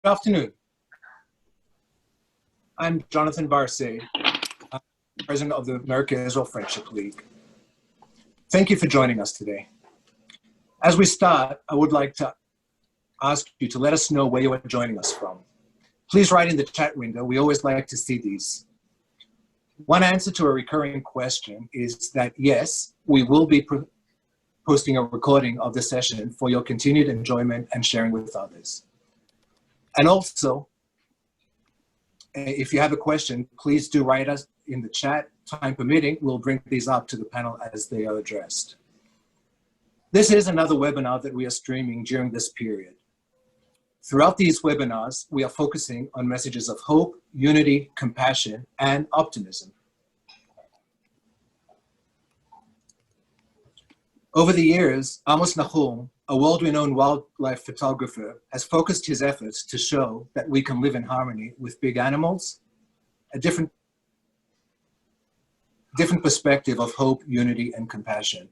Good afternoon. I'm Jonathan Barsay, President of the America-Israel Friendship League. Thank you for joining us today. As we start, I would like to ask you to let us know where you are joining us from. Please write in the chat window. We always like to see these. One answer to a recurring question is that yes, we will be posting a recording of the session for your continued enjoyment and sharing with others. And also, if you have a question, please do write us in the chat. Time permitting, we'll bring these up to the panel as they are addressed. This is another webinar that we are streaming during this period. Throughout these webinars, we are focusing on messages of hope, unity, compassion, and optimism. Over the years, Amos Nachoum, a world-renowned wildlife photographer, has focused his efforts to show that we can live in harmony with big animals, a different perspective of hope, unity, and compassion.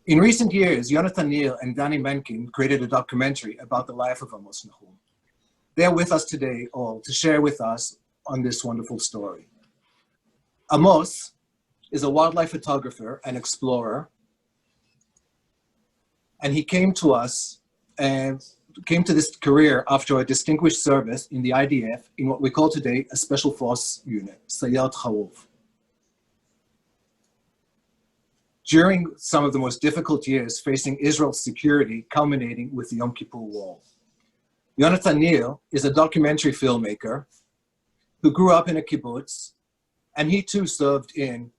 In recent years, Yonatan Nir and Danny Menken created a documentary about the life of Amos Nachoum. They are with us today all to share with us on this wonderful story. Amos is a wildlife photographer and explorer, and he came to us and came to this career after a distinguished service in the IDF in what we call today a special force unit, Sayeret Harov. During some of the most difficult years facing Israel's security, culminating with the Yom Kippur War. Yonatan Nir is a documentary filmmaker who grew up in a kibbutz, and he too served in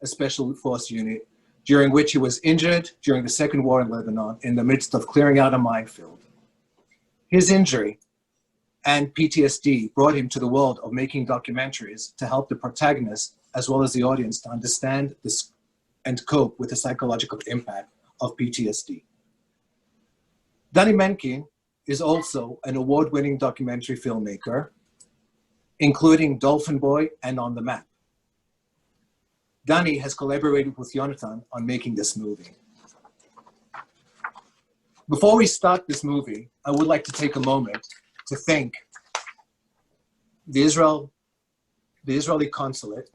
a special force unit during which he was injured during the Second War in Lebanon in the midst of clearing out a minefield. His injury and PTSD brought him to the world of making documentaries to help the protagonist as well as the audience to understand this and cope with the psychological impact of PTSD. Danny Menken is also an award-winning documentary filmmaker, including Dolphin Boy and On the Map. Danny has collaborated with Yonatan on making this movie. Before we start this movie, I would like to take a moment to thank the Israeli consulate,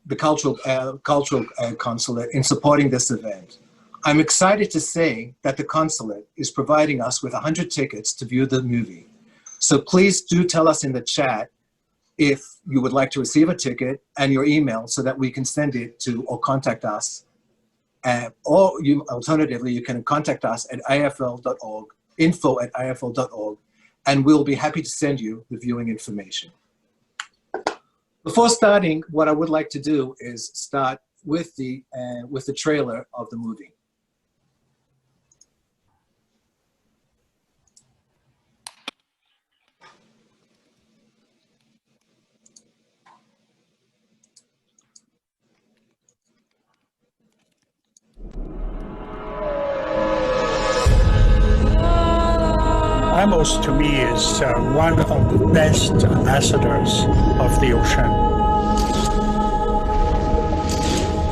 the cultural consulate in supporting this event. I'm excited to say that the consulate is providing us with 100 tickets to view the movie. So please do tell us in the chat if you would like to receive a ticket and your email so that we can send it to or contact us. Alternatively, you can contact us at ifl.org, info@ifl.org, and we'll be happy to send you the viewing information. Before starting, what I would like to do is start with the trailer of the movie. Amos, to me, is one of the best ambassadors of the ocean.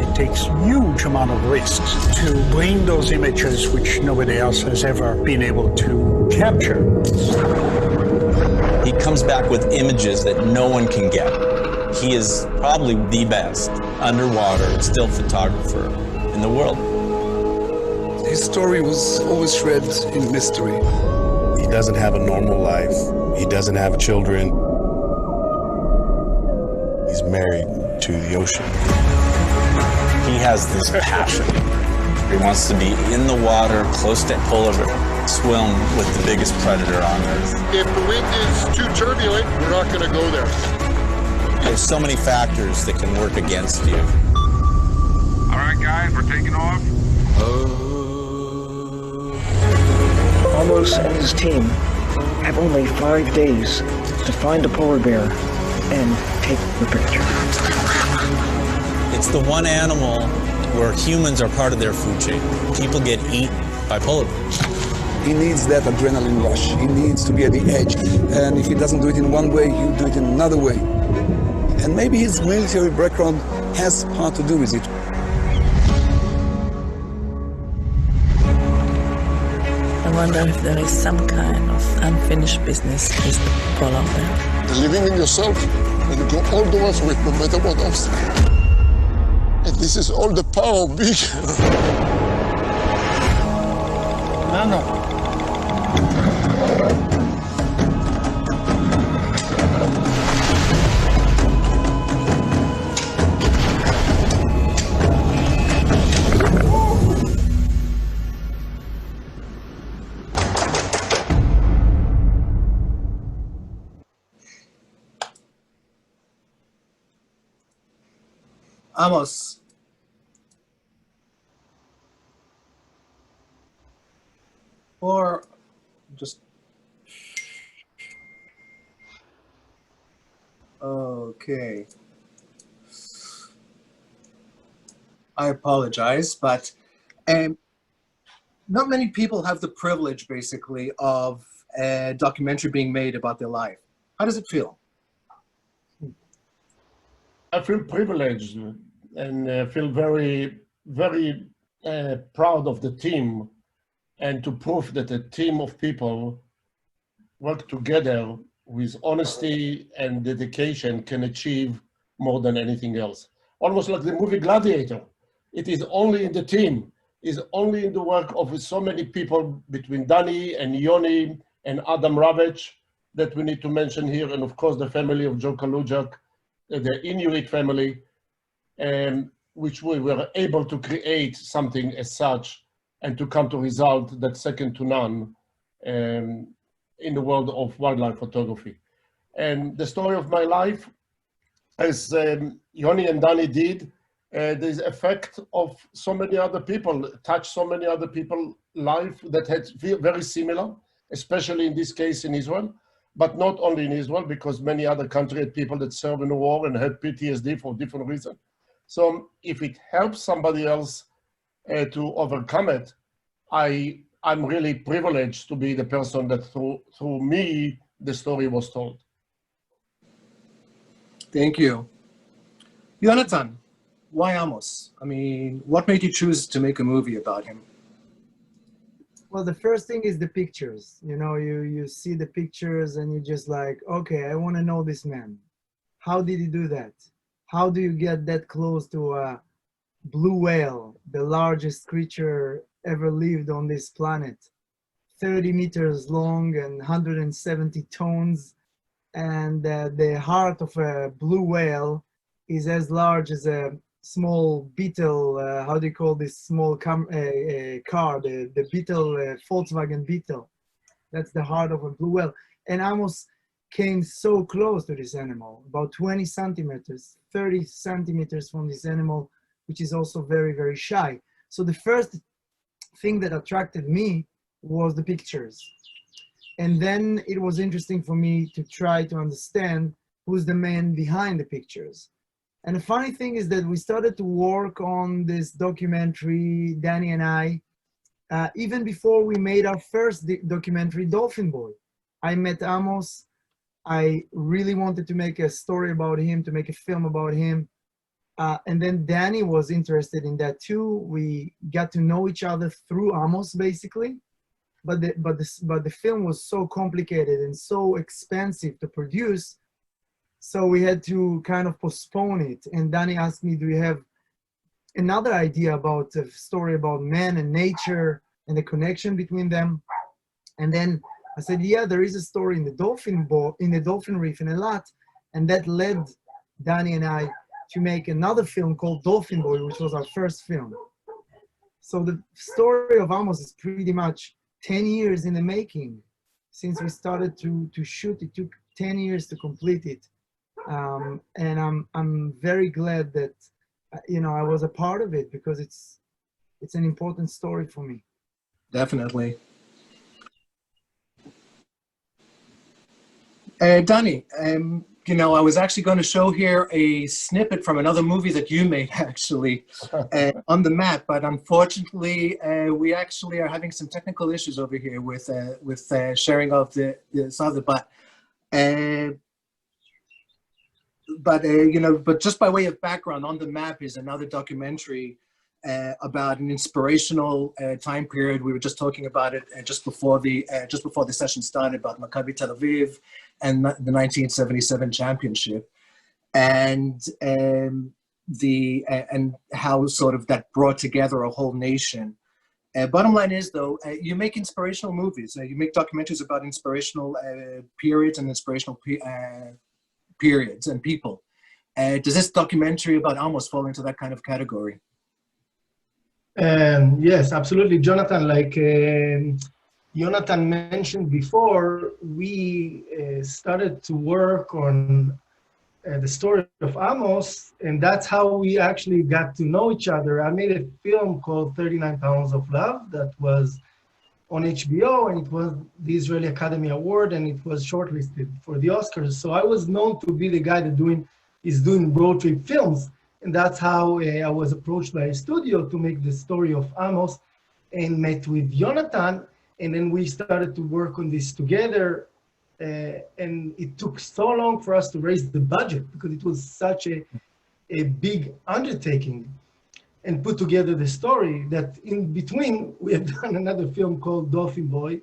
It takes huge amount of risks to bring those images which nobody else has ever been able to capture. He comes back with images that no one can get. He is probably the best underwater still photographer in the world. His story was always shrouded in mystery. He doesn't have a normal life. He doesn't have children. He's married to the ocean. He has this passion. He wants to be in the water, close to polar, swim with the biggest predator on Earth. If the wind is too turbulent, we're not going to go there. There's so many factors that can work against you. All right, guys, we're taking off. Amos and his team have only 5 days to find a polar bear and take the picture. It's the one animal where humans are part of their food chain. People get eaten by polar bears. He needs that adrenaline rush. He needs to be at the edge. And if he doesn't do it in one way, he'll do it in another way. And maybe his military background has part to do with it. wonder if there is some kind of unfinished business with people out there. Believing in yourself and go all the way for it, no matter what else. And this is all the power of big. No. Amos, or just, okay. I apologize, but not many people have the privilege, basically, of a documentary being made about their life. How does it feel? I feel privileged and feel very, very proud of the team, and to prove that a team of people work together with honesty and dedication can achieve more than anything else. Almost like the movie Gladiator. It is only in the team, is only in the work of so many people between Danny and Yoni and Adam Ravech that we need to mention here, and of course the family of Joe Kalujak, the Inuit family, which we were able to create something as such and to come to result that's second to none in the world of wildlife photography. And the story of my life, as Yoni and Danny did, there's effect of so many other people, touched so many other people's life that had very similar, especially in this case in Israel, but not only in Israel, because many other countries had people that served in the war and had PTSD for different reasons. So if it helps somebody else to overcome it, I'm really privileged to be the person that through me, the story was told. Thank you. Yonatan, why Amos? I mean, what made you choose to make a movie about him? Well, the first thing is the pictures. You know, you see the pictures and you're just like, okay, I want to know this man. How did he do that? How do you get that close to a blue whale, the largest creature ever lived on this planet? 30 meters long and 170 tons. And the heart of a blue whale is as large as a small Beetle, how do you call this small car, the Beetle, Volkswagen Beetle. That's the heart of a blue whale. And Amos came so close to this animal, about 20 centimeters, 30 centimeters from this animal, which is also very, very shy. So the first thing that attracted me was the pictures. And then it was interesting for me to try to understand who's the man behind the pictures. And the funny thing is that we started to work on this documentary, Danny and I, even before we made our first documentary, Dolphin Boy. I met Amos. I really wanted to make a story about him, to make a film about him. And then Danny was interested in that too. We got to know each other through Amos, basically. But the film was so complicated and so expensive to produce, so we had to kind of postpone it. And Danny asked me, do you have another idea about a story about man and nature and the connection between them? And then I said, yeah, there is a story in the Dolphin Reef in Eilat, and that led Danny and I to make another film called Dolphin Boy, which was our first film. So the story of Amos is pretty much 10 years in the making. Since we started to shoot, it took 10 years to complete it. And I'm very glad that, you know, I was a part of it, because it's an important story for me. Definitely. Danny, you know, I was actually going to show here a snippet from another movie that you made, actually, on the map, but unfortunately, we actually are having some technical issues over here with sharing of this other, but you know, but just by way of background, on the map is another documentary about an inspirational time period. We were just talking about it just before the session started, about Maccabi Tel Aviv and the 1977 championship, and how sort of that brought together a whole nation. Bottom line is, though, you make inspirational movies. You make documentaries about inspirational periods and inspirational periods and people. Does this documentary about Amos fall into that kind of category? Yes, absolutely, Jonathan. Like Yonatan mentioned before, we started to work on the story of Amos, and that's how we actually got to know each other. I made a film called 39 Pounds of Love that was on HBO, and it was the Israeli Academy Award, and it was shortlisted for the Oscars. So I was known to be the guy that is doing road trip films. And that's how I was approached by a studio to make the story of Amos, and met with Yonatan. And then we started to work on this together. And it took so long for us to raise the budget because it was such a big undertaking, and put together the story that in between we have done another film called Dolphin Boy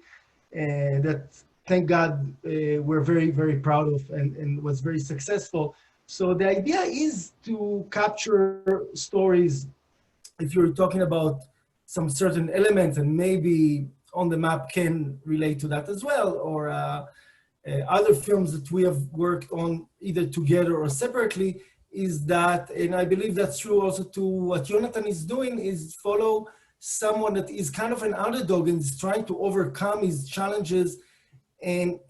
that, thank God, we're very, very proud of and was very successful. So the idea is to capture stories, if you're talking about some certain elements, and maybe On the Map can relate to that as well, or other films that we have worked on either together or separately, is that, and I believe that's true also to what Yonatan is doing, is follow someone that is kind of an underdog and is trying to overcome his challenges and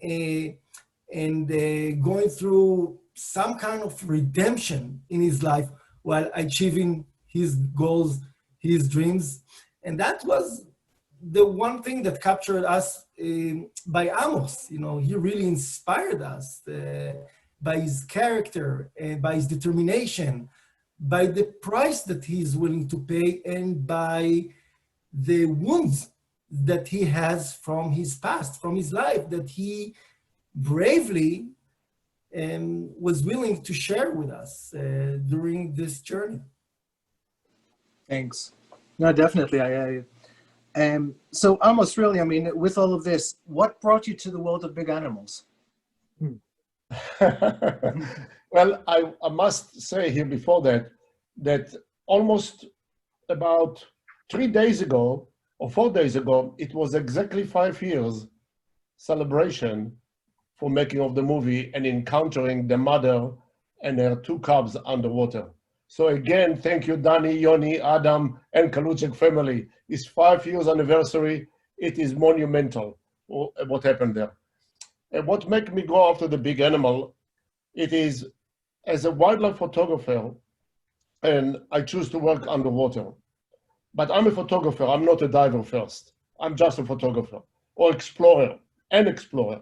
going through some kind of redemption in his life while achieving his goals, his dreams. And that was the one thing that captured us by Amos. You know, he really inspired us by his character and by his determination, by the price that he's willing to pay, and by the wounds that he has from his past, from his life, that he bravely was willing to share with us during this journey. Thanks. No, definitely. So Amos, really, I mean, with all of this, what brought you to the world of big animals? Well, I must say here before that almost about 3 days ago or 4 days ago, it was exactly 5 years celebration for making of the movie and encountering the mother and her 2 cubs underwater. So again, thank you, Danny, Yoni, Adam, and Kaluchek family. It's 5 years anniversary. It is monumental what happened there. And what made me go after the big animal, it is as a wildlife photographer, and I choose to work underwater. But I'm a photographer, I'm not a diver first. I'm just a photographer or explorer, an explorer.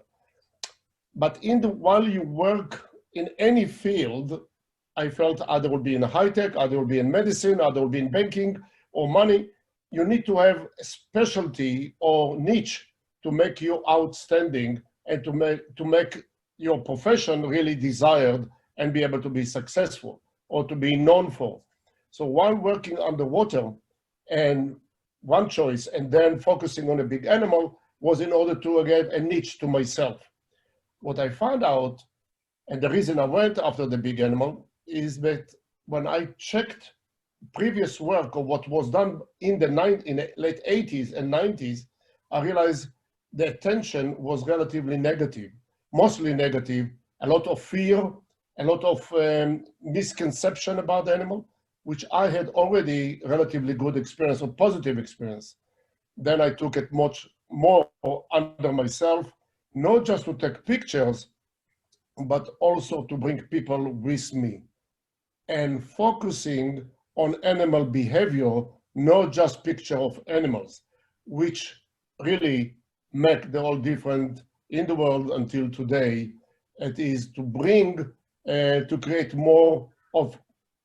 But while you work in any field, I felt either will be in high tech, either will be in medicine, either will be in banking or money, you need to have a specialty or niche to make you outstanding and to make your profession really desired and be able to be successful or to be known for. So while working underwater, and one choice, and then focusing on a big animal, was in order to get a niche to myself. What I found out, and the reason I went after the big animal, is that when I checked previous work of what was done in the late 80s and 90s, I realized the attention was relatively negative, mostly negative, a lot of fear, a lot of misconception about the animal, which I had already relatively good experience or positive experience. Then I took it much more under myself, not just to take pictures, but also to bring people with me and focusing on animal behavior, not just picture of animals, which really make the whole difference in the world until today. It is to bring, to create more of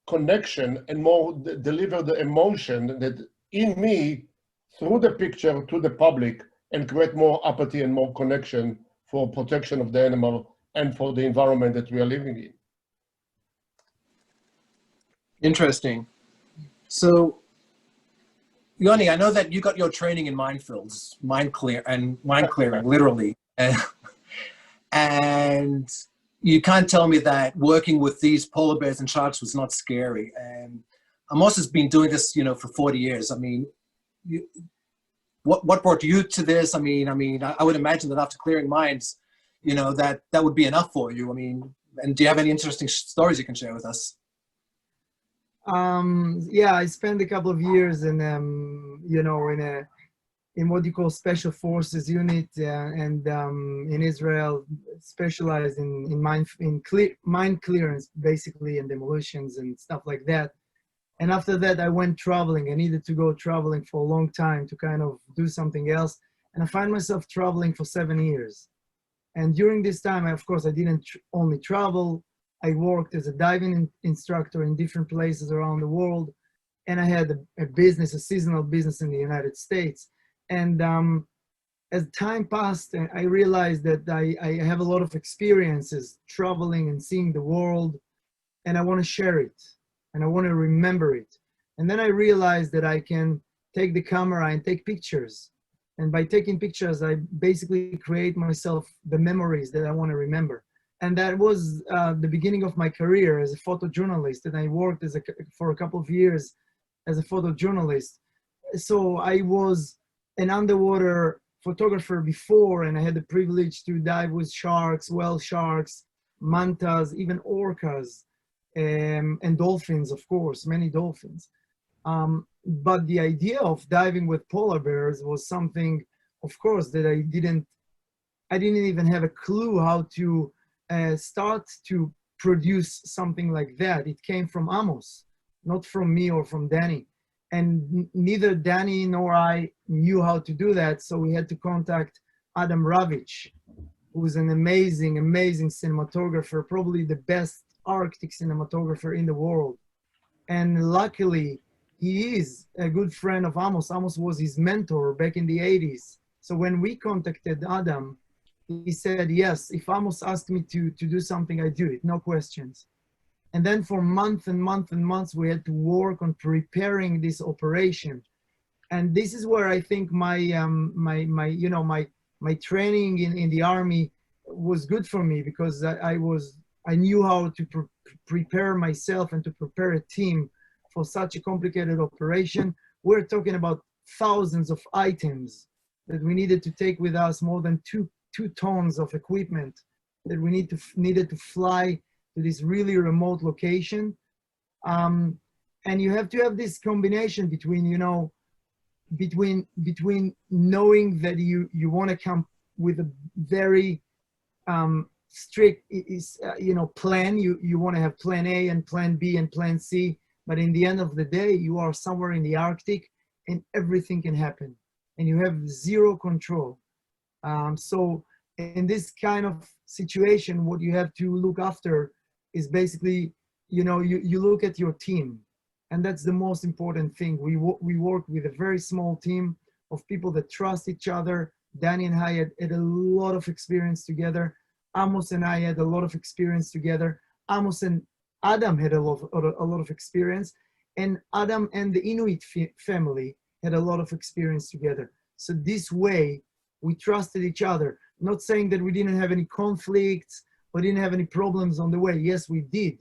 connection and more deliver the emotion that in me through the picture to the public and create more apathy and more connection for protection of the animal and for the environment that we are living in. Interesting. So Yoni, I know that you got your training in minefields, mind clearing, literally. And you can't tell me that working with these polar bears and sharks was not scary. And Amos has been doing this, for 40 years. I mean, what brought you to this? I mean, I would imagine that after clearing mines, that would be enough for you. I mean, and do you have any interesting stories you can share with us? Yeah, I spent a couple of years in what you call special forces unit, and in Israel, specialized in mine clearance, basically, and demolitions and stuff like that. And after that, I went traveling. I needed to go traveling for a long time to kind of do something else. And I find myself traveling for 7 years. And during this time, of course, I didn't only travel. I worked as a diving instructor in different places around the world. And I had a business, a seasonal business in the United States. And as time passed, I realized that I have a lot of experiences traveling and seeing the world, and I want to share it, and I want to remember it. And then I realized that I can take the camera and take pictures. And by taking pictures, I basically create myself the memories that I want to remember. And that was the beginning of my career as a photojournalist. And I worked for a couple of years as a photojournalist. So I was an underwater photographer before, and I had the privilege to dive with sharks, whale sharks, mantas, even orcas, and dolphins, of course, many dolphins. But the idea of diving with polar bears was something, of course, that I didn't even have a clue how to start to produce something like that. It came from Amos, not from me or from Danny. And neither Danny nor I knew how to do that, so we had to contact Adam Ravitch, who's an amazing, amazing cinematographer, probably the best Arctic cinematographer in the world. And luckily, he is a good friend of Amos. Amos was his mentor back in the 80s. So when we contacted Adam, he said, yes, if Amos asked me to do something, I do it, no questions. And then for months and months and months, we had to work on preparing this operation. And this is where I think my training in the army was good for me, because I knew how to prepare myself and to prepare a team for such a complicated operation. We're talking about thousands of items that we needed to take with us, more than two tons of equipment that we needed to fly to this really remote location. And you have to have this combination between knowing that you want to come with a very strict plan. You want to have plan A and plan B and plan C, but in the end of the day, you are somewhere in the Arctic and everything can happen and you have zero control. So in this kind of situation, what you have to look after is basically, you look at your team, and that's the most important thing. We work with a very small team of people that trust each other. Danny and I had a lot of experience together. Amos and I had a lot of experience together. Amos and Adam had a lot of experience, and Adam and the Inuit family had a lot of experience together. So this way, we trusted each other. Not saying that we didn't have any conflicts or didn't have any problems on the way. Yes, we did.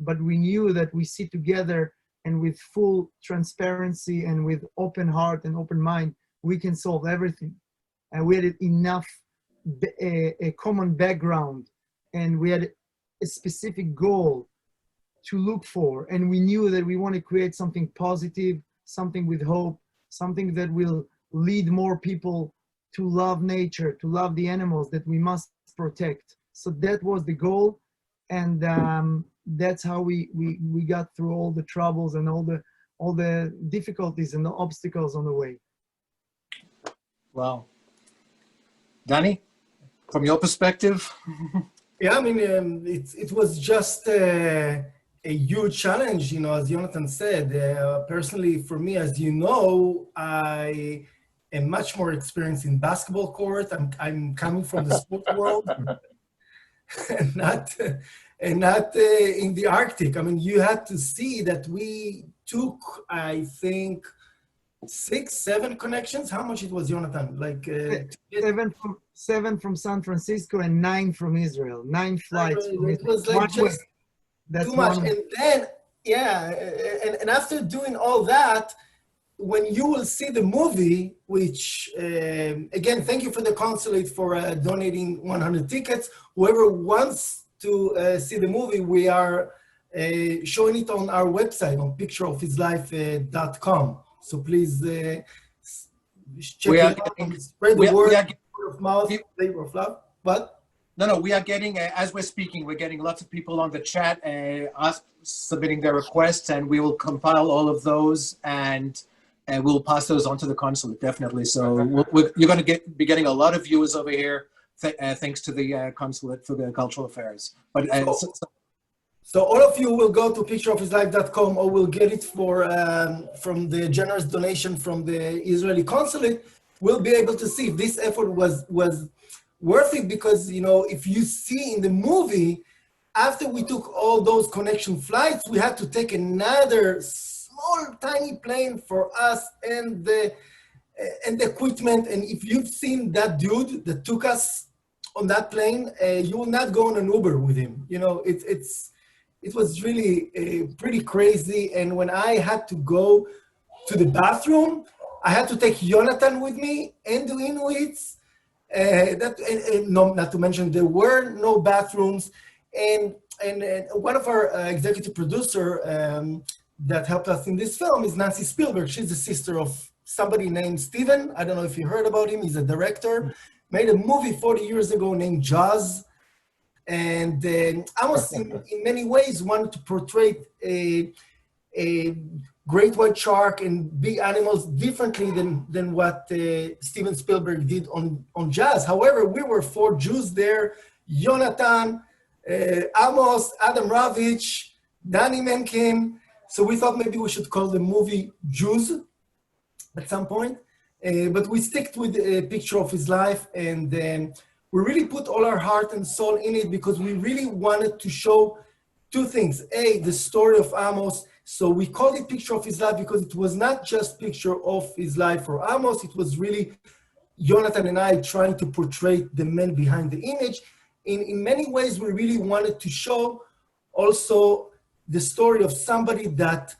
But we knew that we sit together, and with full transparency and with open heart and open mind, we can solve everything. And we had enough a common background, and we had a specific goal to look for. And we knew that we want to create something positive, something with hope, something that will lead more people to love nature, to love the animals that we must protect. So that was the goal, and that's how we got through all the troubles and all the difficulties and the obstacles on the way. Wow. Danny, from your perspective? Yeah, I mean, it was just a huge challenge, as Yonatan said. Personally, for me, as you know, I am much more experienced in basketball court. I'm coming from the sport world, and not in the Arctic. I mean, you had to see that we took, I think, 6, 7 connections. How much it was, Yonatan? Like 7 from San Francisco and 9 from Israel. 9 flights from it Israel. was like just too much. And then, yeah, and after doing all that, when you will see the movie, which, again, thank you for the consulate for donating 100 tickets. Whoever wants to see the movie, we are showing it on our website, on pictureofhislife.com. So please check it out and spread the word of mouth, flavor of love. What? No, we are getting, as we're speaking, we're getting lots of people on the chat submitting their requests, and we will compile all of those and we'll pass those on to the consulate, definitely. So you're going to be getting a lot of viewers over here, thanks to the consulate for the cultural affairs. But so all of you will go to pictureofhislife.com, or will get it for from the generous donation from the Israeli consulate. We'll be able to see if this effort was worth it, because, you know, if you see in the movie, after we took all those connection flights, we had to take another small, tiny plane for us and the equipment. And if you've seen that dude that took us on that plane, you will not go on an Uber with him. You know, it was really pretty crazy. And when I had to go to the bathroom, I had to take Yonatan with me and the Inuits. Not to mention, there were no bathrooms. And one of our executive producer that helped us in this film is Nancy Spielberg. She's the sister of somebody named Steven. I don't know if you heard about him. He's a director. Made a movie 40 years ago named Jaws. And Amos, in many ways, wanted to portray a great white shark and big animals differently than what Steven Spielberg did on Jaws. However, we were 4 Jews there: Yonatan, Amos, Adam Ravitch, Danny Menken. So we thought maybe we should call the movie Jews at some point. But we stick with a picture of his life, and we really put all our heart and soul in it, because we really wanted to show 2 things. A, the story of Amos. So we called it Picture of His Life because it was not just picture of his life for Amos. It was really Yonatan and I trying to portray the man behind the image. In many ways, we really wanted to show also the story of somebody that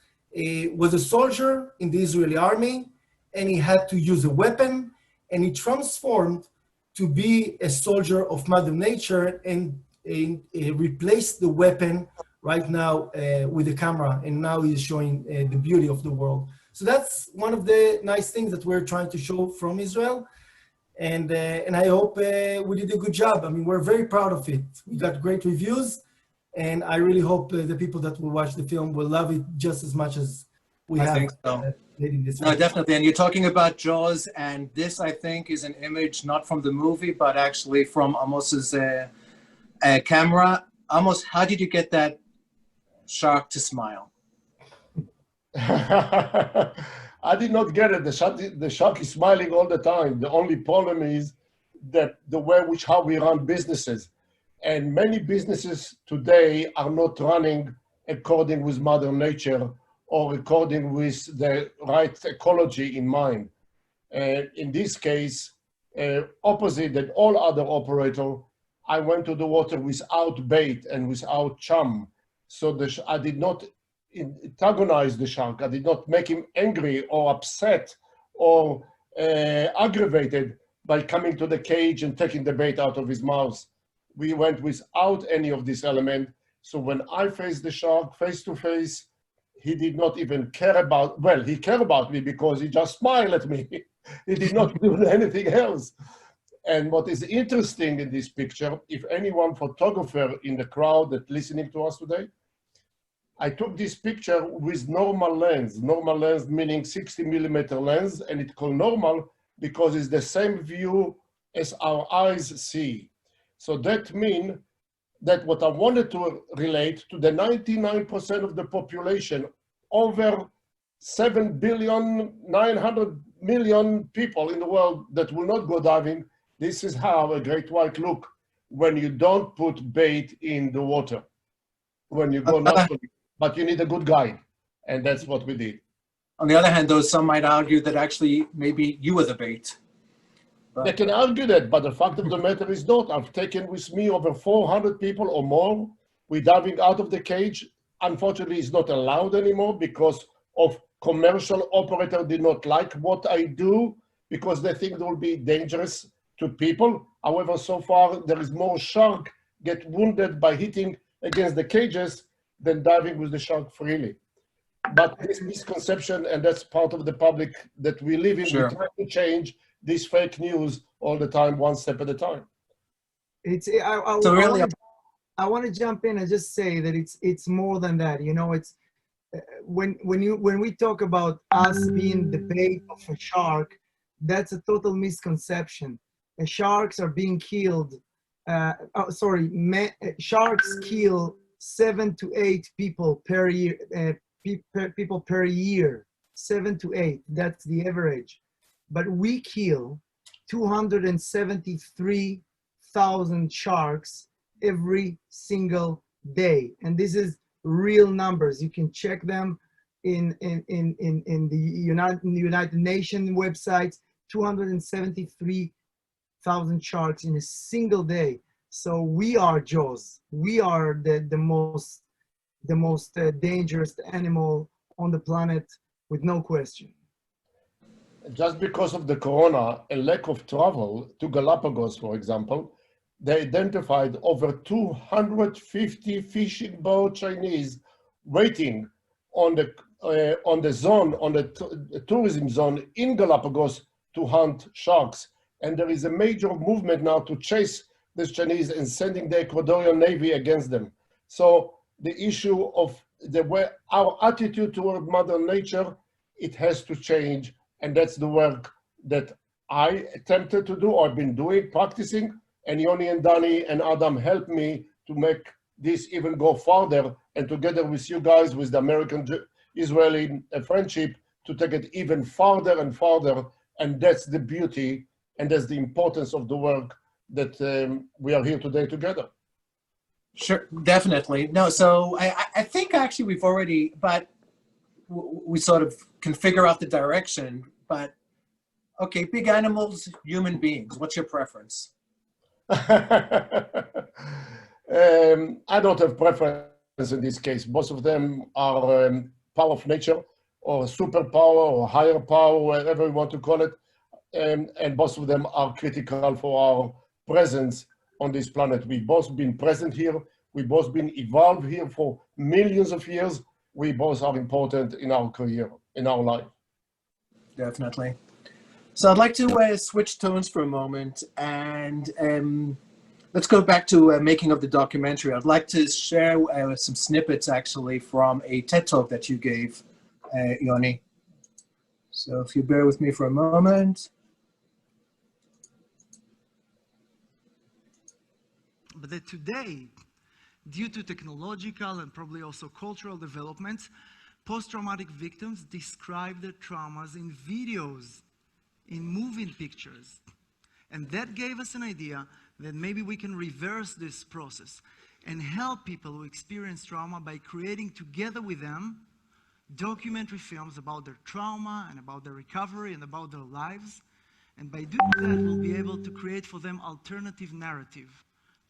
was a soldier in the Israeli army, and he had to use a weapon, and he transformed to be a soldier of Mother Nature and replaced the weapon right now with the camera, and now he's showing the beauty of the world. So that's one of the nice things that we're trying to show from Israel, and I hope we did a good job. I mean, we're very proud of it. We got great reviews, and I really hope the people that will watch the film will love it just as much as we have. I think so. No, definitely. And you're talking about Jaws, and this, I think, is an image not from the movie, but actually from Amos's camera. Amos, how did you get that shark to smile? I did not get it. The shark is smiling all the time. The only problem is that the way which how we run businesses, and many businesses today are not running according with Mother Nature or according with the right ecology in mind. In this case, opposite than all other operators, I went to the water without bait and without chum. So I did not antagonize the shark. I did not make him angry or upset or aggravated by coming to the cage and taking the bait out of his mouth. We went without any of this element. So when I faced the shark face to face, he did not even care about, well, he cared about me because he just smiled at me. He did not do anything else. And what is interesting in this picture, if anyone photographer in the crowd that listening to us today, I took this picture with normal lens meaning 60mm lens, and it's called normal because it's the same view as our eyes see. So that means that what I wanted to relate to the 99% of the population, over 7,900,000,000 people in the world that will not go diving. This is how a great white look when you don't put bait in the water, when you go naturally, but you need a good guide. And that's what we did. On the other hand, though, some might argue that actually maybe you were the bait. But they can argue that, but the fact of the matter is not. I've taken with me over 400 people or more. We're diving out of the cage. Unfortunately, it's not allowed anymore because of commercial operator did not like what I do because they think it will be dangerous to people. However, so far, there is more shark get wounded by hitting against the cages than diving with the shark freely. But this misconception, and that's part of the public that we live in, Sure. we try to change this fake news all the time, one step at a time. I want to jump in and just say that it's more than that. You know, it's when we talk about us being the bait of a shark, that's a total misconception. Sharks are being killed. Sharks kill 7 to 8 people per year. People per year, 7 to 8. That's the average. But we kill 273,000 sharks every single day, and this is real numbers. You can check them in the United Nations websites. 273,000 sharks in a single day. So we are Jaws. We are the most dangerous animal on the planet, with no question. Just because of the corona and lack of travel to Galapagos, for example, they identified over 250 fishing boat Chinese waiting on the tourism zone in Galapagos to hunt sharks. And there is a major movement now to chase the Chinese and sending the Ecuadorian Navy against them. So the issue of the way our attitude toward Mother Nature, it has to change. And that's the work that I attempted to do, or I've been doing, practicing, and Yoni and Danny and Adam helped me to make this even go farther, and together with you guys, with the American-Israeli friendship, to take it even farther and farther. And that's the beauty, and that's the importance of the work that we are here today together. Sure, definitely. No, so I think actually we've already, but we sort of can figure out the direction, but okay, big animals, human beings, what's your preference? I don't have preference in this case. Most of them are power of nature or superpower or higher power, whatever you want to call it. And most of them are critical for our presence on this planet. We've both been present here. We've both been evolved here for millions of years. We both are important in our career, in our life. Definitely. So I'd like to switch tones for a moment, and let's go back to making of the documentary. I'd like to share some snippets actually from a TED Talk that you gave, Yoni. So if you bear with me for a moment. But that today, due to technological and probably also cultural developments, post-traumatic victims describe their traumas in videos, in moving pictures. And that gave us an idea that maybe we can reverse this process and help people who experience trauma by creating together with them documentary films about their trauma and about their recovery and about their lives. And by doing that, we'll be able to create for them alternative narrative,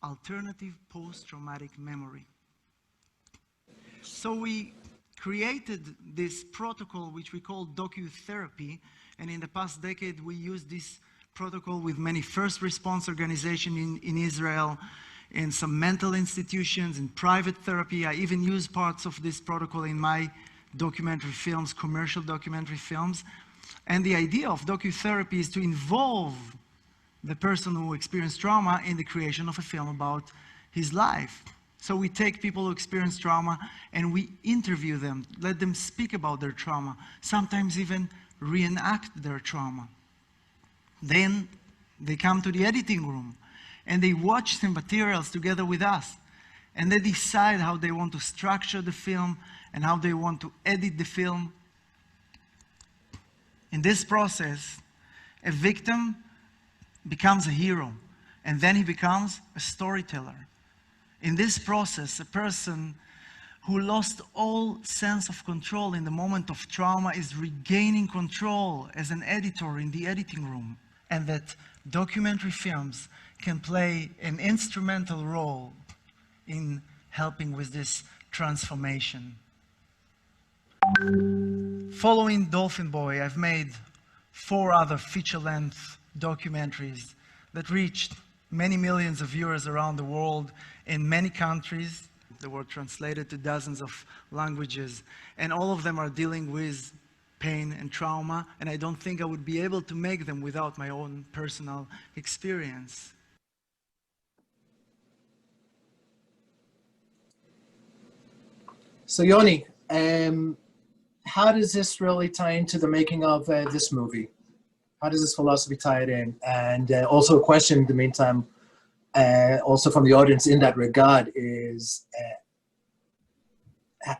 alternative post-traumatic memory. So we created this protocol which we call docu-therapy, and in the past decade we used this protocol with many first response organizations in Israel, in some mental institutions, in private therapy. I even use parts of this protocol in my documentary films, commercial documentary films. And the idea of docu-therapy is to involve the person who experienced trauma in the creation of a film about his life. So we take people who experience trauma and we interview them, let them speak about their trauma, sometimes even reenact their trauma. Then they come to the editing room and they watch the materials together with us, and they decide how they want to structure the film and how they want to edit the film. In this process, a victim becomes a hero, and then he becomes a storyteller. In this process, a person who lost all sense of control in the moment of trauma is regaining control as an editor in the editing room, and that documentary films can play an instrumental role in helping with this transformation. Following Dolphin Boy, I've made 4 other feature-length documentaries that reached many millions of viewers around the world in many countries. They were translated to dozens of languages, and all of them are dealing with pain and trauma, and I don't think I would be able to make them without my own personal experience. So Yoni, how does this really tie into the making of this movie? How does this philosophy tie it in? And also a question in the meantime, also from the audience in that regard is,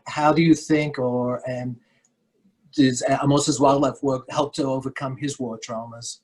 how do you think, or does Amos's wildlife work help to overcome his war traumas?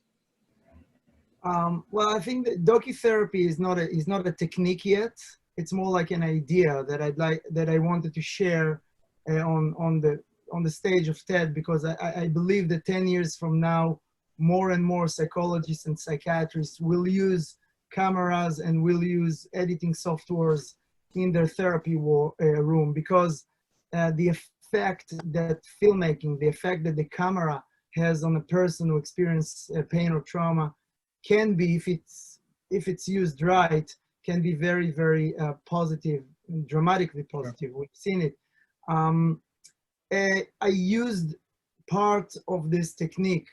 Well, I think that docu-therapy is not a technique yet. It's more like an idea that I wanted to share on the stage of TED, because I believe that 10 years from now, more and more psychologists and psychiatrists will use cameras and will use editing softwares in their therapy room, because the effect that filmmaking, the effect that the camera has on a person who experiences pain or trauma can be, if it's used right, can be very, very positive, dramatically positive. We've seen it. I used part of this technique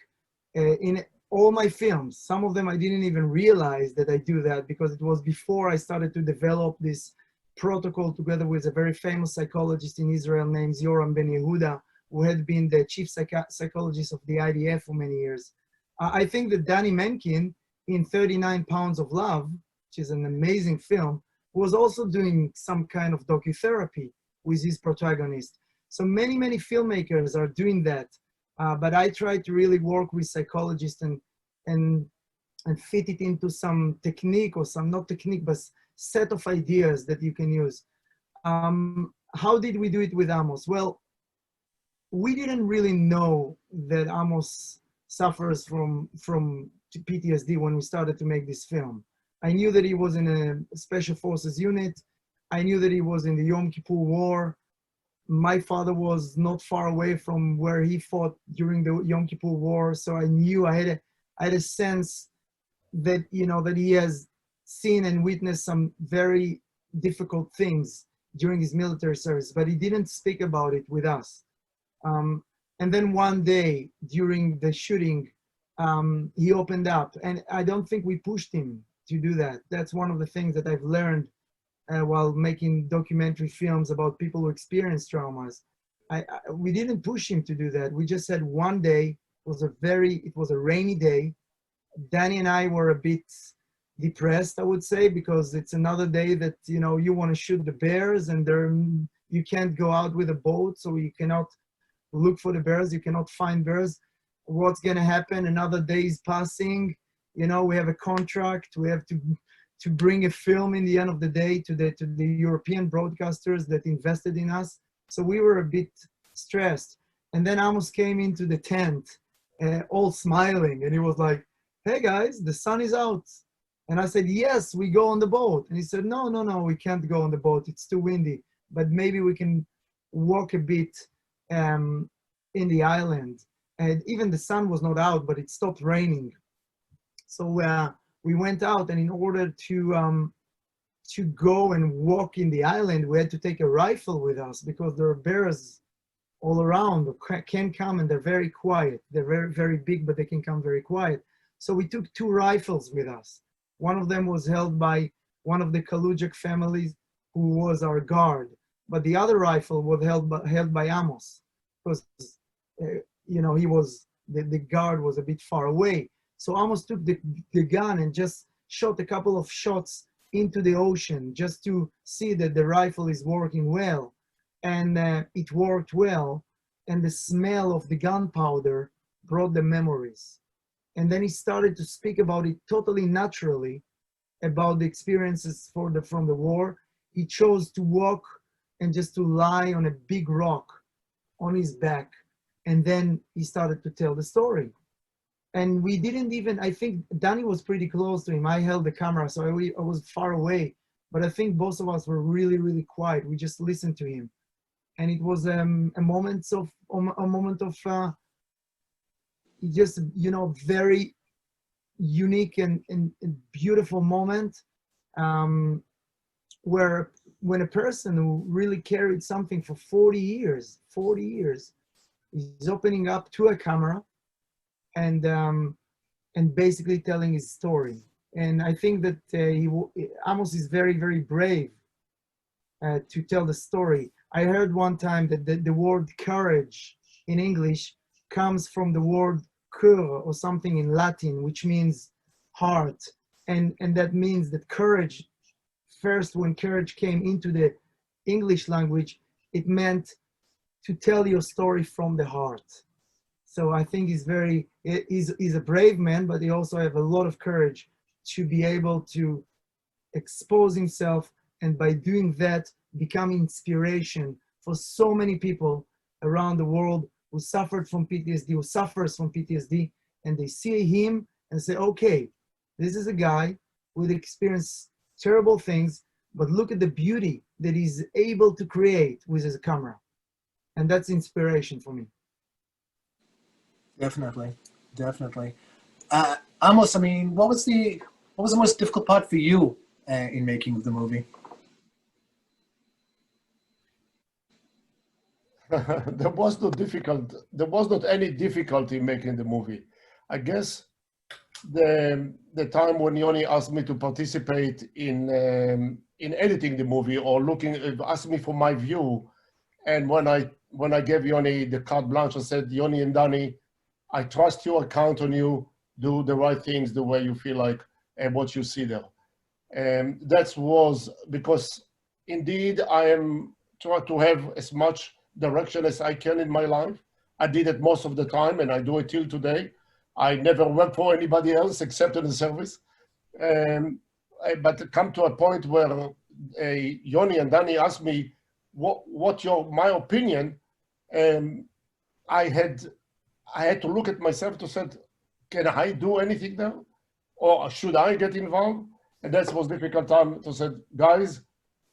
in all my films. Some of them I didn't even realize that I do that, because it was before I started to develop this protocol together with a very famous psychologist in Israel named Yoram Ben Yehuda, who had been the chief psychologist of the IDF for many years. I think that Danny Menken in 39 Pounds of Love, which is an amazing film, was also doing some kind of docu-therapy with his protagonist. So many, many filmmakers are doing that. But I try to really work with psychologists and fit it into some technique, or some, not technique, but set of ideas that you can use. How did we do it with Amos? Well, we didn't really know that Amos suffers from PTSD when we started to make this film. I knew that he was in a special forces unit. I knew that he was in the Yom Kippur War. My father was not far away from where he fought during the Yom Kippur War, so I knew, I had a sense that, you know, that he has seen and witnessed some very difficult things during his military service, but he didn't speak about it with us. And then one day during the shooting, he opened up, and I don't think we pushed him to do that. That's one of the things that I've learned while making documentary films about people who experience traumas. We didn't push him to do that. We just said one day, it was a rainy day. Danny and I were a bit depressed, I would say, because it's another day that, you know, you want to shoot the bears, and you can't go out with a boat, so you cannot look for the bears, you cannot find bears. What's going to happen? Another day is passing. You know, we have a contract. We have to bring a film in the end of the day to the European broadcasters that invested in us. So we were a bit stressed. And then Amos came into the tent, all smiling, and he was like, "Hey guys, the sun is out." And I said, "Yes, we go on the boat." And he said, no, we can't go on the boat. It's too windy, but maybe we can walk a bit in the island. And even the sun was not out, but it stopped raining. So we went out, and in order to go and walk in the island, we had to take a rifle with us, because there are bears all around that can come, and they're very quiet. They're very, very big, but they can come very quiet. So we took 2 rifles with us. One of them was held by one of the Kalujak families, who was our guard, but the other rifle was held by Amos, because you know, the guard was a bit far away. So Amos took the gun and just shot a couple of shots into the ocean, just to see that the rifle is working well. And it worked well. And the smell of the gunpowder brought the memories. And then he started to speak about it totally naturally, about the experiences from the war. He chose to walk and just to lie on a big rock on his back. And then he started to tell the story. And we didn't even, I think Danny was pretty close to him. I held the camera, so I was far away. But I think both of us were really, really quiet. We just listened to him. And it was a moment of just, you know, very unique and beautiful moment where when a person who really carried something for 40 years is opening up to a camera and basically telling his story. And I think that Amos is very, very brave to tell the story. I heard one time that the word courage in English comes from the word cur or something in Latin, which means heart. And that means that courage, first when courage came into the English language, it meant to tell your story from the heart. So I think he's a brave man, but he also have a lot of courage to be able to expose himself, and by doing that, become inspiration for so many people around the world who suffered from PTSD, who suffers from PTSD, and they see him and say, okay, this is a guy who experienced terrible things, but look at the beauty that he's able to create with his camera. And that's inspiration for me. Definitely. Amos, I mean, what was the most difficult part for you in making the movie? There was not any difficulty making the movie. I guess the time when Yoni asked me to participate in editing the movie or asked me for my view, and when I gave Yoni the carte blanche, I said, Yoni and Danny, I trust you, I count on you, do the right things the way you feel like and what you see there. And that was because indeed I am trying to have as much direction as I can in my life. I did it most of the time and I do it till today. I never worked for anybody else except in the service. But come to a point where Yoni and Danny asked me, what's my opinion? I had to look at myself to say, can I do anything there? Or should I get involved? And that was difficult time to say, guys,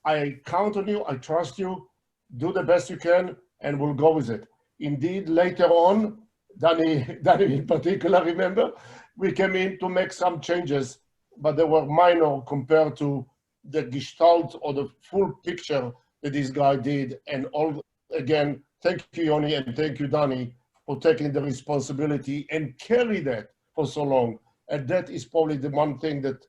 I count on you, I trust you, do the best you can, and we'll go with it. Indeed, later on, Danny in particular, remember, we came in to make some changes, but they were minor compared to the gestalt or the full picture that this guy did. And all, again, thank you, Yoni, and thank you, Danny, for taking the responsibility and carry that for so long. And that is probably the one thing that,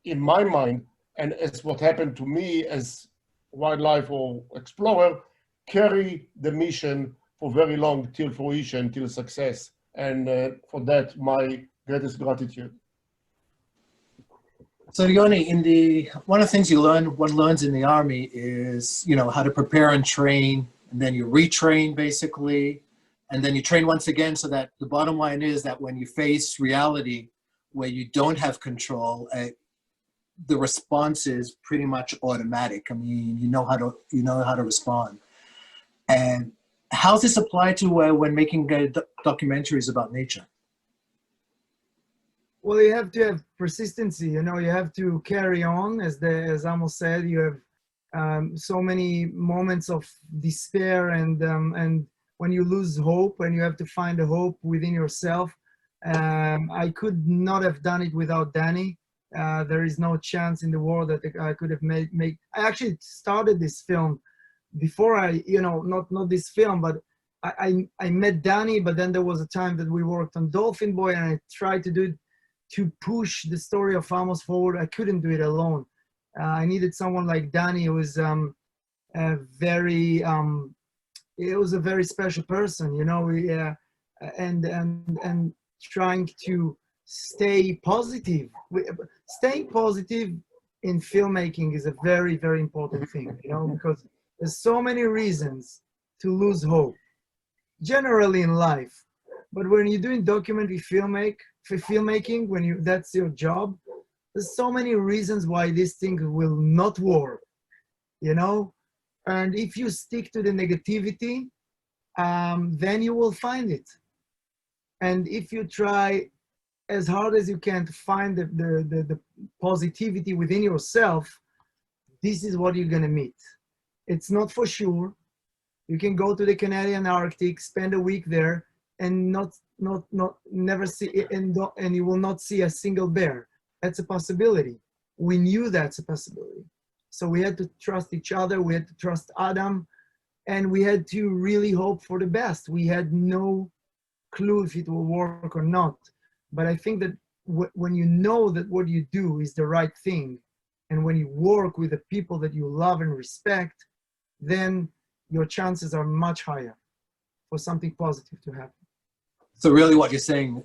in my mind, and as what happened to me as wildlife or explorer, carry the mission for very long till fruition, till success. And for that, my greatest gratitude. So Yoni, one of the things one learns in the army is, how to prepare and train, and then you retrain basically, and then you train once again, so that the bottom line is that when you face reality where you don't have control, the response is pretty much automatic. I mean, you know how to respond. And how's this apply to when making documentaries about nature? Well, you have to have persistency. You have to carry on, as Amos said. You have so many moments of despair, and when you lose hope, and you have to find the hope within yourself. I could not have done it without Danny. There is no chance in the world that I could have made. I actually started this film before not this film, but I met Danny, but then there was a time that we worked on Dolphin Boy, and I tried to push the story of Amos forward. I couldn't do it alone. I needed someone like Danny, who was it was a very special person, and trying to stay positive. Staying positive in filmmaking is a very, very important thing, because there's so many reasons to lose hope, generally in life. But when you're doing documentary filmmaking, when that's your job, there's so many reasons why this thing will not work, And if you stick to the negativity, then you will find it. And if you try as hard as you can to find the positivity within yourself, this is what you're gonna meet. It's not for sure. You can go to the Canadian Arctic, spend a week there, and never see, and you will not see a single bear. That's a possibility. We knew that's a possibility. So we had to trust each other, we had to trust Adam, and we had to really hope for the best. We had no clue if it will work or not. But I think that when you know that what you do is the right thing, and when you work with the people that you love and respect, then your chances are much higher for something positive to happen. So really what you're saying,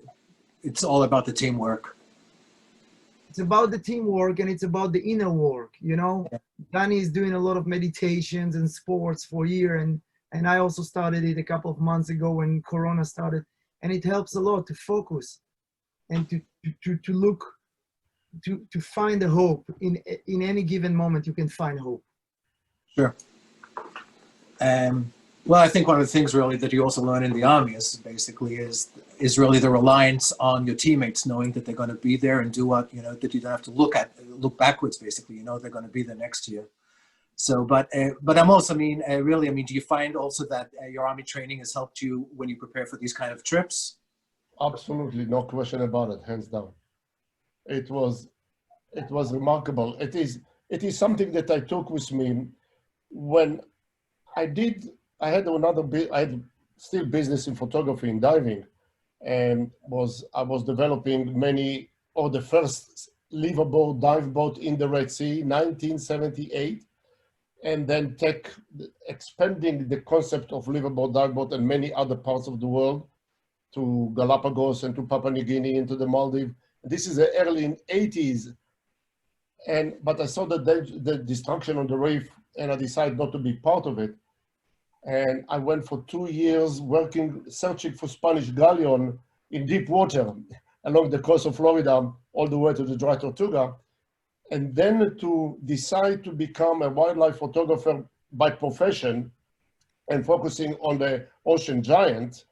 it's all about the teamwork. It's about the teamwork, and it's about the inner work, you know? Danny is doing a lot of meditations and sports for a year, and I also started it a couple of months ago when Corona started, and it helps a lot to focus and to look, to find a hope. In any given moment, you can find hope. Sure. Well, I think one of the things really that you also learn in the army is basically is really the reliance on your teammates, knowing that they're going to be there and do what, you know, that you don't have to look backwards, basically, you know, they're going to be there next year. So, but I'm also, really, do you find also that your army training has helped you when you prepare for these kind of trips? Absolutely, no question about it, hands down. It was remarkable. It is something that I took with me when I had still business in photography and diving, and I was developing many of the first liveaboard dive boat in the Red Sea, 1978, and then expanding the concept of liveaboard dive boat and many other parts of the world to Galapagos and to Papua New Guinea and to the Maldives. This is the early 80s, but I saw the destruction on the reef, and I decided not to be part of it. And I went for 2 years searching for Spanish galleon in deep water along the coast of Florida, all the way to the Dry Tortuga. And then to decide to become a wildlife photographer by profession and focusing on the ocean giant,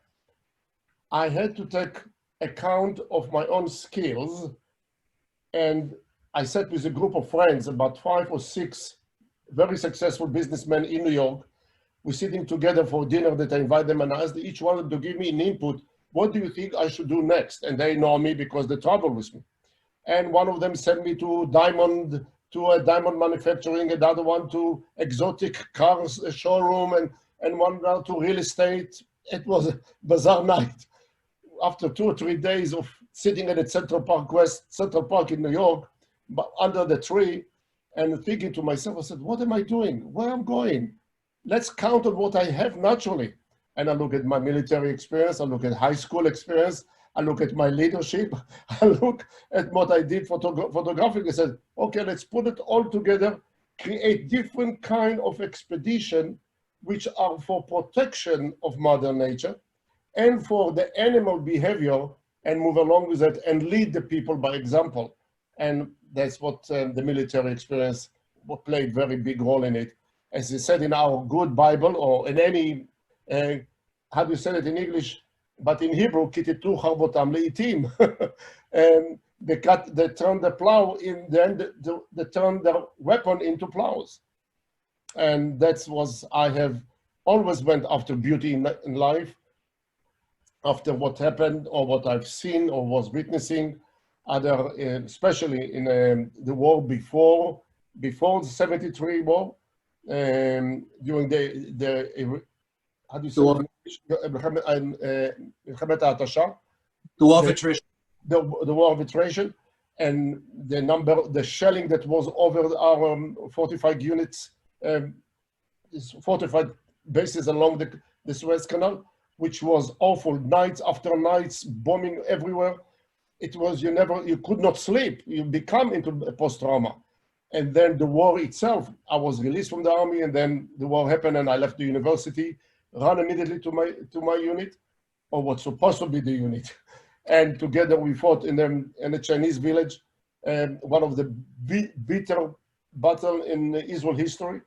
I had to take account of my own skills. And I sat with a group of friends, about 5 or 6 very successful businessmen in New York. We're sitting together for dinner that I invite them, and I asked each one to give me an input. What do you think I should do next? And they know me because they travel with me. And one of them sent me to diamond manufacturing, another one to exotic cars showroom, and one to real estate. It was a bizarre night. After 2 or 3 days of sitting at Central Park in New York, but under the tree, and thinking to myself, I said, what am I doing? Where am I going? Let's count on what I have naturally. And I look at my military experience, I look at high school experience, I look at my leadership, I look at what I did photographically. I said, okay, let's put it all together, create different kind of expedition, which are for protection of Mother Nature and for the animal behavior, and move along with that and lead the people by example. And that's what the military experience played very big role in it. As it said in our good Bible, or in any, how do you say it in English? But in Hebrew, kititu harbotam leitim. And they turn the plow in, then they turn the weapon into plows. And that's was, I have always went after beauty in life, after what happened or what I've seen or was witnessing, especially in the war before the 73 war, during the how do you say the war of attrition. The war of attrition, and the shelling that was over our fortified units, fortified bases along the Suez Canal, which was awful. Nights after nights, bombing everywhere. It was, you could not sleep. You become into post-trauma. And then the war itself, I was released from the army, and then the war happened, and I left the university, ran immediately to my unit, or what's supposed to be the unit. And together we fought in a Chinese village, one of the bitter battle in Israel history,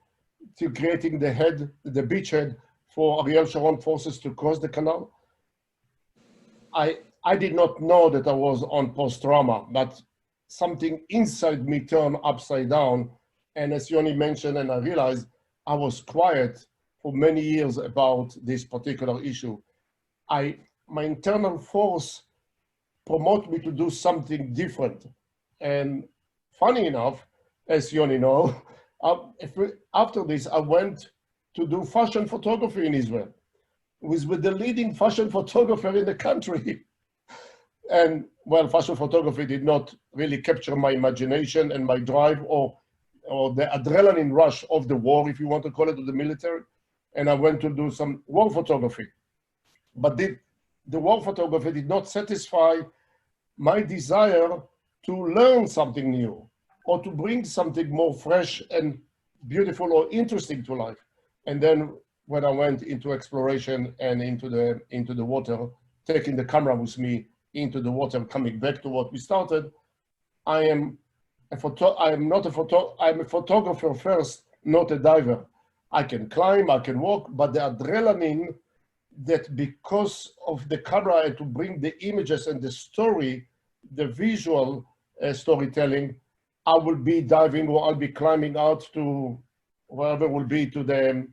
to creating the beachhead for Ariel Sharon forces to cross the canal. I did not know that I was on post-trauma, but something inside me turned upside down. And as Yoni mentioned, and I realized, I was quiet for many years about this particular issue. My internal force promoted me to do something different. And funny enough, as Yoni know, after this, I went to do fashion photography in Israel. It was with the leading fashion photographer in the country. And well, fashion photography did not really capture my imagination and my drive or the adrenaline rush of the war, if you want to call it, of the military. And I went to do some war photography. But the war photography did not satisfy my desire to learn something new or to bring something more fresh and beautiful or interesting to life. And then when I went into exploration and into the water, taking the camera with me into the water, coming back to what we started, I'm a photographer first, not a diver. I can climb, I can walk, but the adrenaline that because of the camera and to bring the images and the story, the visual storytelling, I will be diving or I'll be climbing out to wherever will be to the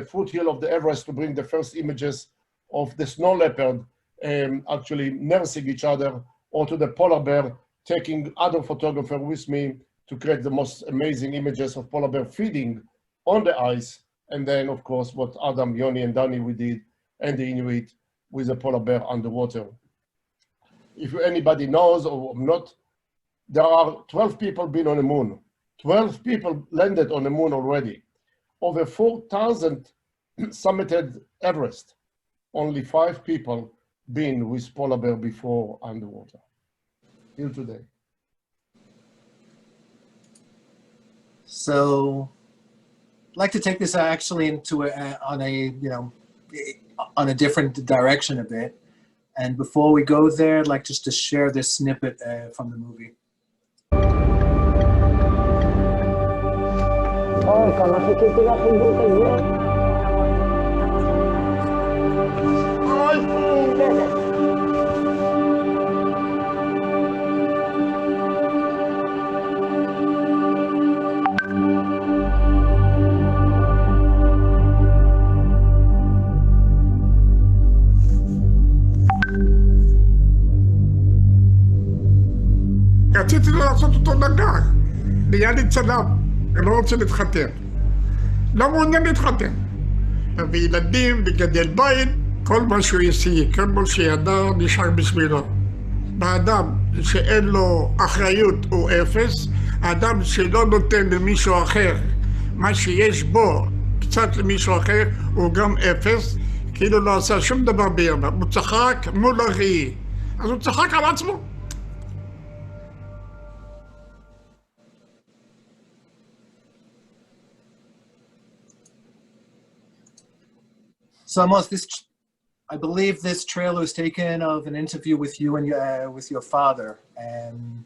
foothill of the Everest to bring the first images of the snow leopard actually nursing each other, or to the polar bear, taking other photographer with me to create the most amazing images of polar bear feeding on the ice. And then of course what Adam, Yoni and Danny we did, and the Inuit with the polar bear underwater. If anybody knows or not, there are 12 people been on the moon. 12 people landed on the moon already. Over 4,000 summited Everest. Only 5 people been with polar bear before underwater, till today. So I'd like to take this actually into on a different direction a bit. And before we go there, I'd like just to share this snippet from the movie. רציתי לעשות אותו נגר, ליד צלם, אני לא רוצה להתחתן. לא מעוניין להתחתן. להביא ילדים, לגדל בית, כל מה שהוא יעשה, כל מה שידע נשאר בשבילו. האדם שאין לו אחריות הוא אפס, האדם שלא נותן למישהו אחר מה שיש בו קצת למישהו אחר הוא גם אפס, כאילו לא עשה שום דבר בימה, הוא צחק מול הראי, אז הוא צחק על עצמו. So Amos, I believe this trailer was taken of an interview with you and with your father. And,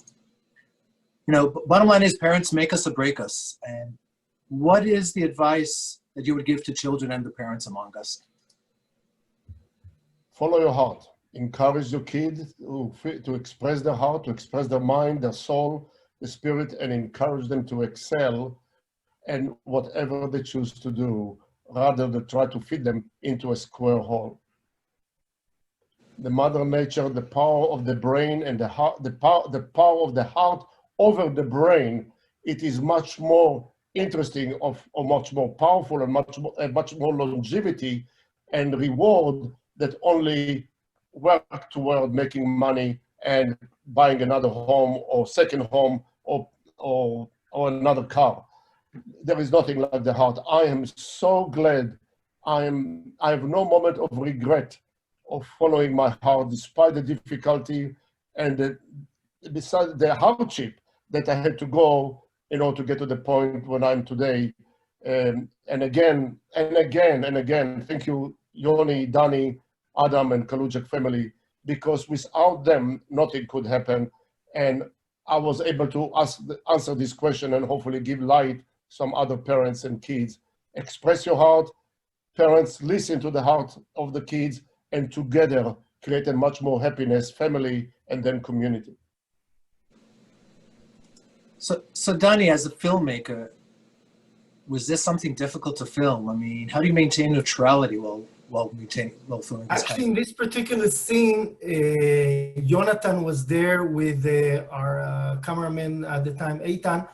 you know, bottom line is parents make us or break us. And what is the advice that you would give to children and the parents among us? Follow your heart. Encourage your kids to express their heart, to express their mind, their soul, the spirit, and encourage them to excel in whatever they choose to do, rather than try to fit them into a square hole. The mother nature, the power of the brain and the heart, the power of the heart over the brain, it is much more interesting or much more powerful and much more longevity and reward that only work toward making money and buying another home or second home or another car. There is nothing like the heart. I am so glad. I have no moment of regret of following my heart, despite the difficulty and besides the hardship that I had to go in order to get to the point when I'm today. And again, thank you, Yoni, Danny, Adam, and Kalujak family, because without them, nothing could happen. And I was able to answer this question and hopefully give light some other parents and kids. Express your heart, parents listen to the heart of the kids, and together create a much more happiness, family, and then community. So Danny, as a filmmaker, was this something difficult to film? I mean, how do you maintain neutrality while filming this? Actually, in this particular scene, Yonatan was there with our cameraman at the time, Eitan,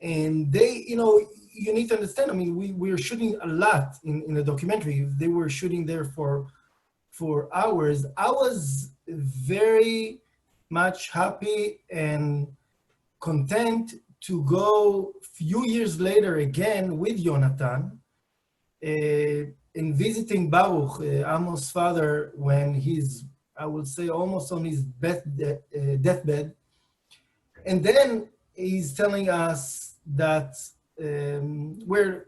and they, you need to understand, I mean, we were shooting a lot in the documentary. They were shooting there for hours. I was very much happy and content to go a few years later again with Yonatan in visiting Baruch, Amos' father, when he's, I would say, almost on his deathbed. And then he's telling us that we're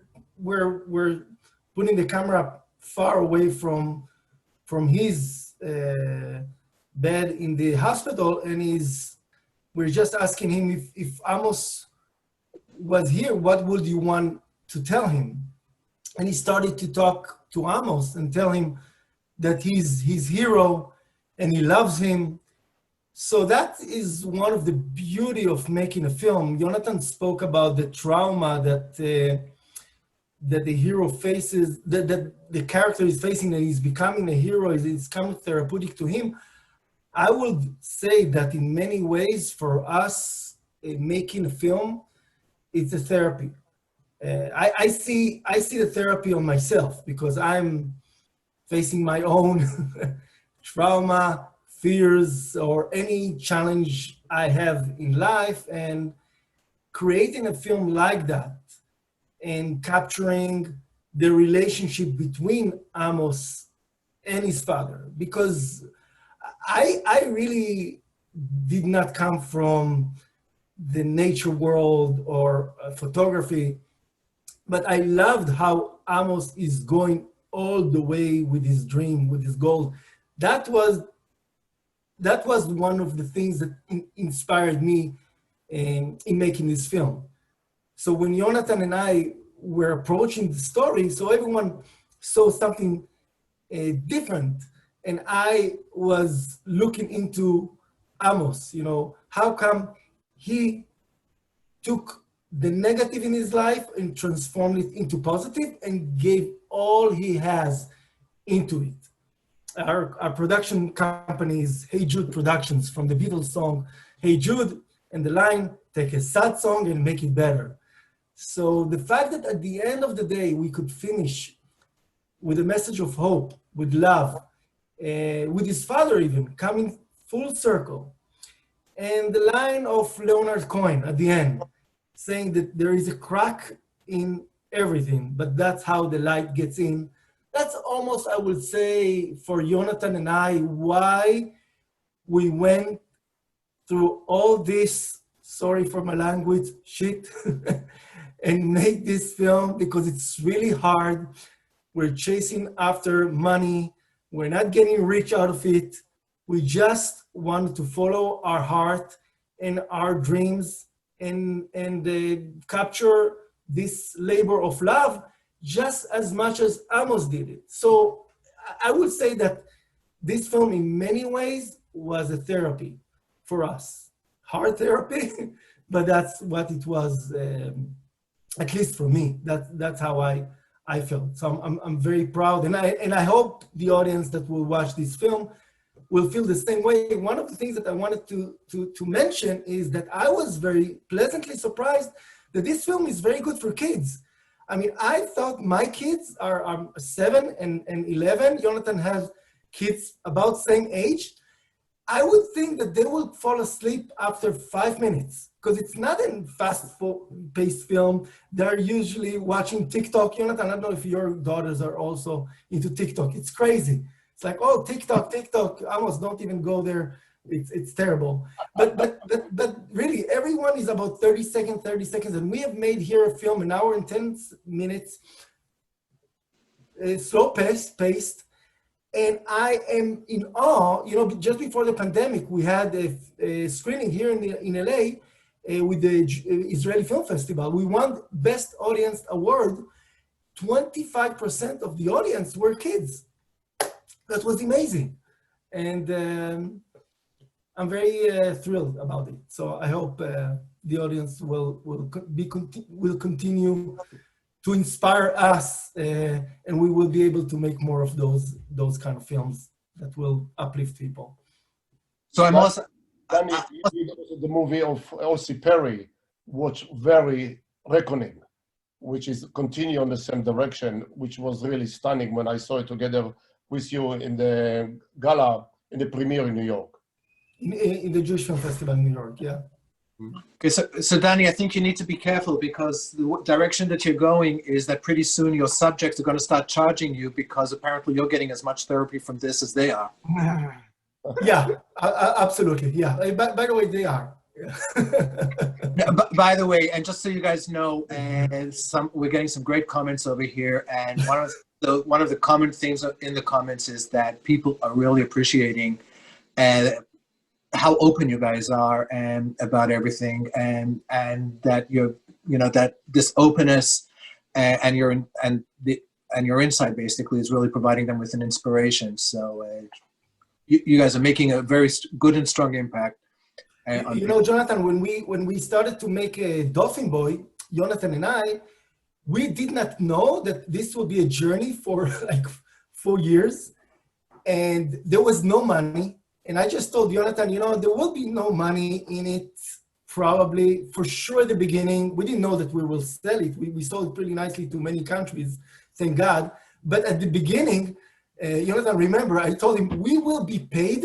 putting the camera far away from his bed in the hospital, and we're just asking him if Amos was here, what would you want to tell him? And he started to talk to Amos and tell him that he's his hero and he loves him. So that is one of the beauty of making a film. Yonatan spoke about the trauma that the hero faces, that the character is facing, that he's becoming a hero, it's kind of therapeutic to him. I would say that in many ways for us making a film, it's a therapy. I see the therapy on myself because I'm facing my own trauma, fears, or any challenge I have in life, and creating a film like that and capturing the relationship between Amos and his father, because I really did not come from the nature world or photography, but I loved how Amos is going all the way with his dream, with his goal. That was one of the things that inspired me in making this film. So when Yonatan and I were approaching the story, so everyone saw something different. And I was looking into Amos, how come he took the negative in his life and transformed it into positive and gave all he has into it. Our production company is Hey Jude Productions, from the Beatles song, Hey Jude, and the line, take a sad song and make it better. So the fact that at the end of the day, we could finish with a message of hope, with love, with his father even, coming full circle. And the line of Leonard Cohen at the end, saying that there is a crack in everything, but that's how the light gets in. That's almost, I would say, for Yonatan and I, why we went through all this, sorry for my language, shit, and made this film, because it's really hard. We're chasing after money. We're not getting rich out of it. We just wanted to follow our heart and our dreams and capture this labor of love just as much as Amos did it. So I would say that this film in many ways was a therapy for us. Hard therapy, but that's what it was, at least for me. That's how I felt. So I'm very proud, and I hope the audience that will watch this film will feel the same way. One of the things that I wanted to mention is that I was very pleasantly surprised that this film is very good for kids. I mean, I thought my kids are 7 and 11. Yonatan has kids about same age. I would think that they will fall asleep after 5 minutes, because it's not a fast-paced film. They're usually watching TikTok. Yonatan, I don't know if your daughters are also into TikTok. It's crazy. It's like, oh, TikTok. Amos, don't even go there. It's terrible. But really, everyone is about 30 seconds. And we have made here a film, 1 hour and 10 minutes, slow paced. And I am in awe. Just before the pandemic, we had a screening here in LA, with the Israeli Film Festival. We won Best Audience Award. 25% of the audience were kids. That was amazing. And I'm very thrilled about it. So I hope the audience will continue to inspire us, and we will be able to make more of those kind of films that will uplift people. So I'm also the movie of Ossie Perry, was very reckoning, which is continue on the same direction, which was really stunning when I saw it together with you in the gala, in the premiere in New York. In the Jewish Film Festival in New York, yeah. Okay, so Danny, I think you need to be careful because the direction that you're going is that pretty soon your subjects are going to start charging you because apparently you're getting as much therapy from this as they are. Yeah, absolutely. Yeah. By the way, they are. Yeah. By the way, and just so you guys know, and we're getting some great comments over here, and one of the common things in the comments is that people are really appreciating how open you guys are and about everything, and that that this openness and your insight basically is really providing them with an inspiration. So you guys are making a very good and strong impact. You know, Jonathan, when we started to make a Dolphin Boy, Yonatan and I, we did not know that this would be a journey for like 4 years, and there was no money. And I just told Yonatan, there will be no money in it, probably, for sure at the beginning. We didn't know that we will sell it. We sold it pretty nicely to many countries, thank God. But at the beginning, Yonatan, remember, I told him, we will be paid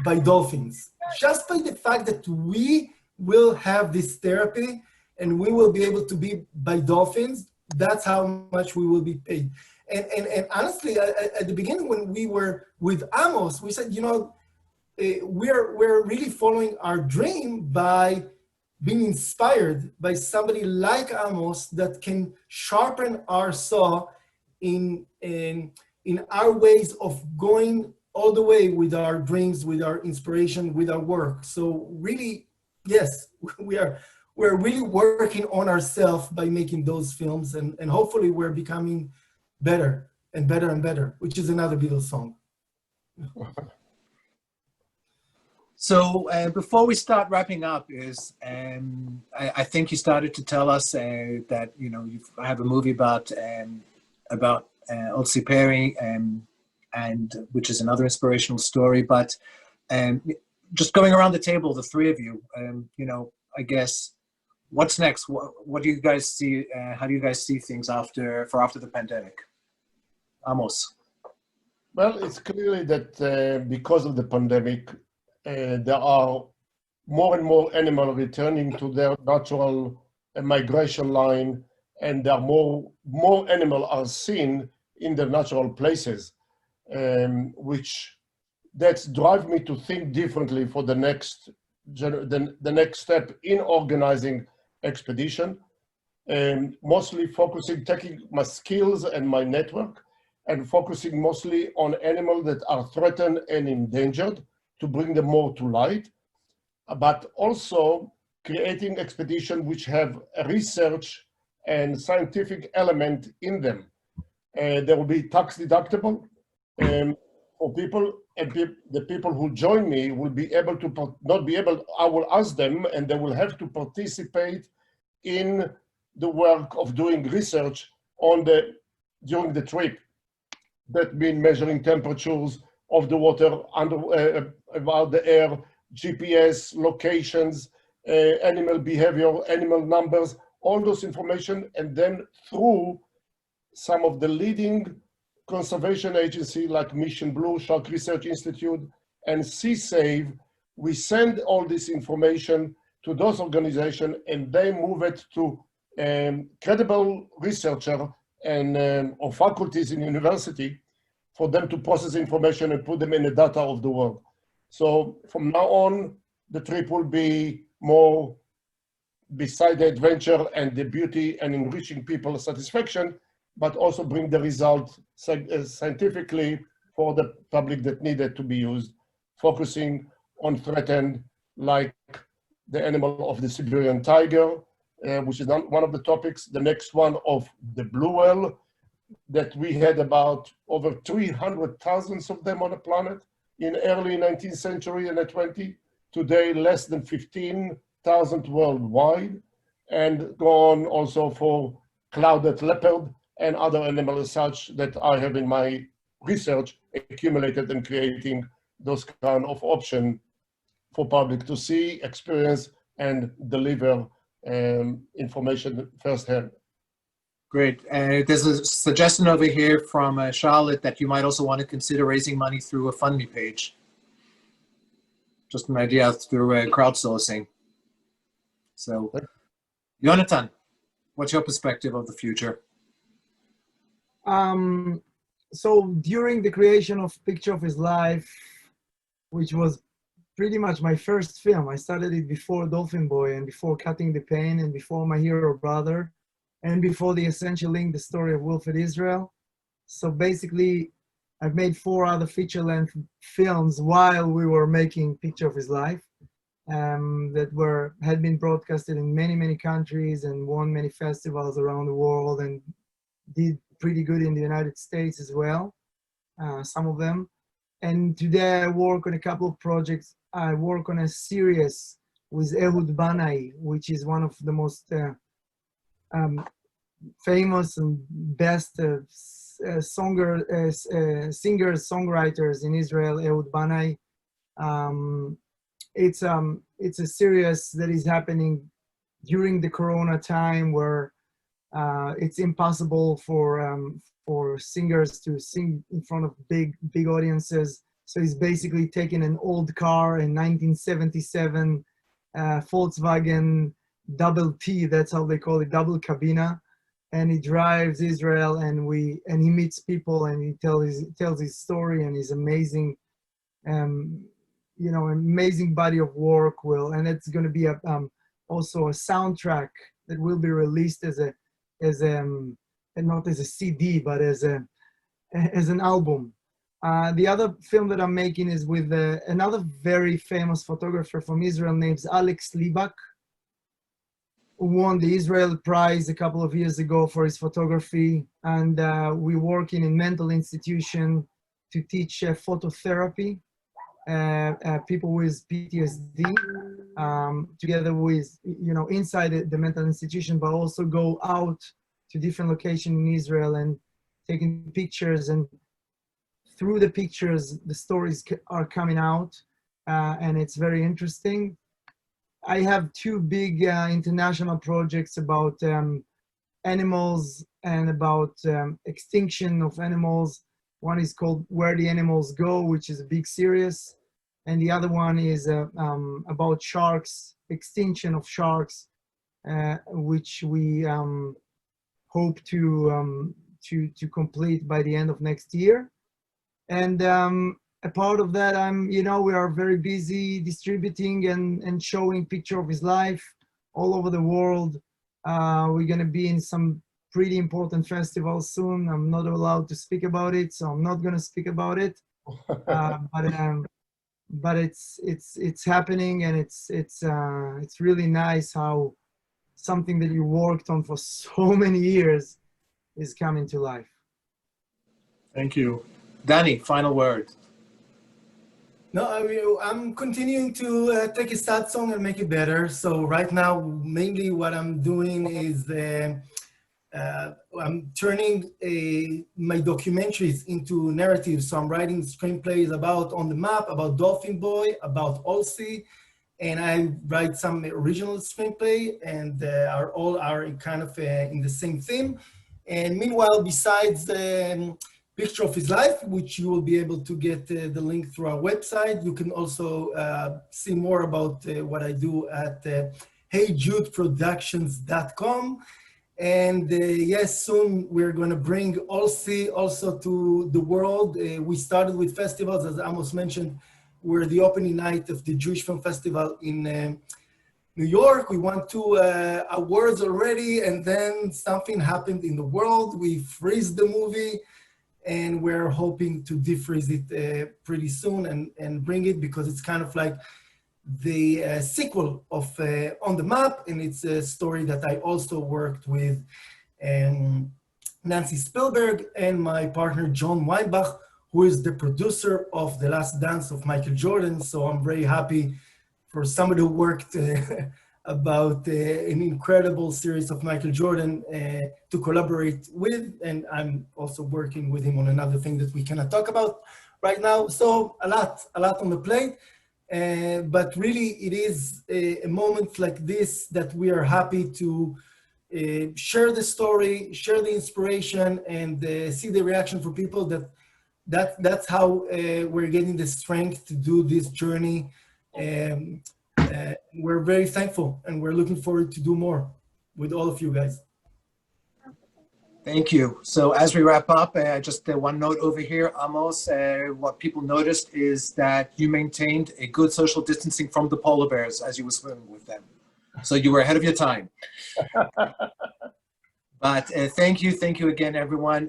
by dolphins. Just by the fact that we will have this therapy and we will be able to be by dolphins, that's how much we will be paid. And honestly, at the beginning when we were with Amos, we said, we're really following our dream by being inspired by somebody like Amos that can sharpen our saw in our ways of going all the way with our dreams, with our inspiration, with our work. So really, yes, we're really working on ourselves by making those films, and hopefully we're becoming better and better and better, which is another Beatles song. So before we start wrapping up, I think you started to tell us that you have a movie about Ossie Perry, and which is another inspirational story. But just going around the table, the three of you, I guess, what's next? What do you guys see? How do you guys see things after the pandemic? Amos. Well, it's clearly that because of the pandemic, there are more and more animals returning to their natural migration line, and there are more animals are seen in their natural places, which that's drive me to think differently for the next step in organizing expedition, mostly focusing, taking my skills and my network and focusing mostly on animals that are threatened and endangered, to bring them more to light, but also creating expeditions which have a research and scientific element in them. There will be tax deductible for people, and the people who join me will be able to I will ask them, and they will have to participate in the work of doing research during the trip. That means measuring temperatures of the water, about the air, GPS, locations, animal behavior, animal numbers, all those information, and then through some of the leading conservation agencies like Mission Blue, Shark Research Institute, and CSAVE, we send all this information to those organizations, and they move it to credible researcher and or faculties in university for them to process information and put them in the data of the world. So from now on, the trip will be more beside the adventure and the beauty and enriching people's satisfaction, but also bring the result scientifically for the public that needed to be used, focusing on threatened like the animal of the Siberian tiger, which is one of the topics. The next one of the blue whale, that we had about over 300,000 of them on the planet in early 19th century and the 20th. Today, less than 15,000 worldwide, and go on also for clouded leopard and other animals such that I have in my research accumulated and creating those kind of options for public to see, experience, and deliver information firsthand. Great. There's a suggestion over here from Charlotte that you might also want to consider raising money through a FundMe page. Just an idea through crowdsourcing. So, Yonatan, what's your perspective of the future? So during the creation of Picture of His Life, which was pretty much my first film, I started it before Dolphin Boy and before Cutting the Pain and before My Hero Brother and before The Essential Link, the story of Wilfred Israel. So basically, I've made 4 other feature-length films while we were making Picture of His Life that had been broadcasted in many, many countries and won many festivals around the world and did pretty good in the United States as well, some of them. And today I work on a couple of projects. I work on a series with Ehud Banai, which is one of the most famous and best singers, songwriters in Israel, Ehud Banai. It's a series that is happening during the Corona time where it's impossible for singers to sing in front of big audiences. So he's basically taking an old car, a 1977 Volkswagen double T, that's how they call it, double cabina, and he drives Israel and he meets people and he tells his story and his amazing, amazing body of work and it's going to be also a soundtrack that will be released not as a CD, but as an album. The other film that I'm making is with another very famous photographer from Israel named Alex Libach, who won the Israel Prize a couple of years ago for his photography. And we work in a mental institution to teach phototherapy, people with PTSD, together with, inside the mental institution, but also go out to different locations in Israel and taking pictures, and through the pictures, the stories are coming out, and it's very interesting. I have 2 big international projects about animals and about extinction of animals. One is called Where the Animals Go, which is a big series, and the other one is about sharks, extinction of sharks, which we hope to complete by the end of next year. And a part of that, we are very busy distributing and showing Picture of His Life all over the world. We're going to be in some pretty important festivals soon. I'm not allowed to speak about it, so I'm not going to speak about it. But it's happening, and it's really nice how something that you worked on for so many years is coming to life. Thank you. Danny, final word. No, I'm continuing to take a sad song and make it better. So right now, mainly what I'm doing is I'm turning my documentaries into narratives. So I'm writing screenplays about On the Map, about Dolphin Boy, about Olsi, and I write some original screenplay, and all are kind of in the same theme. And meanwhile, besides Picture of His Life, which you will be able to get the link through our website, you can also see more about what I do at heyjudeproductions.com. And yes, soon we're going to bring Olsi also to the world. We started with festivals, as Amos mentioned. We're the opening night of the Jewish Film Festival in New York. We won 2 awards already, and then something happened in the world. We freeze the movie, and we're hoping to defreeze it pretty soon and bring it, because it's kind of like the sequel of On the Map, and it's a story that I also worked with Nancy Spielberg and my partner John Weinbach, who is the producer of The Last Dance of Michael Jordan. So I'm very happy for somebody who worked about an incredible series of Michael Jordan to collaborate with, and I'm also working with him on another thing that we cannot talk about right now. So a lot on the plate, but really it is a moment like this that we are happy to share the story, share the inspiration, and see the reaction from people. That's how we're getting the strength to do this journey. We're very thankful, and we're looking forward to do more with all of you guys. Thank you. So as we wrap up, just one note over here, Amos, what people noticed is that you maintained a good social distancing from the polar bears as you were swimming with them. So you were ahead of your time. But thank you again, everyone,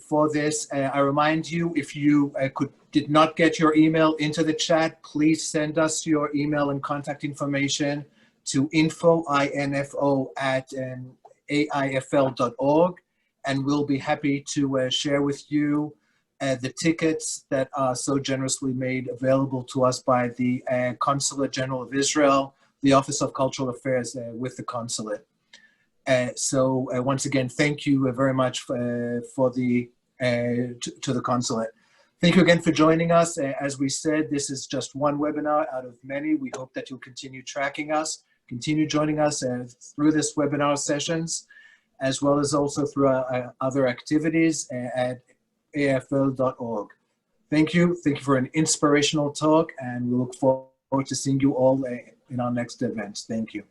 for this. I remind you, if you did not get your email into the chat, please send us your email and contact information to info@aifl.org, and we'll be happy to share with you the tickets that are so generously made available to us by the Consulate General of Israel, the Office of Cultural Affairs with the Consulate. So once again, thank you very much to the Consulate. Thank you again for joining us. As we said, this is just one webinar out of many. We hope that you'll continue tracking us, continue joining us through this webinar sessions, as well as also through other activities at AFL.org. Thank you for an inspirational talk, and we look forward to seeing you all in our next events. Thank you.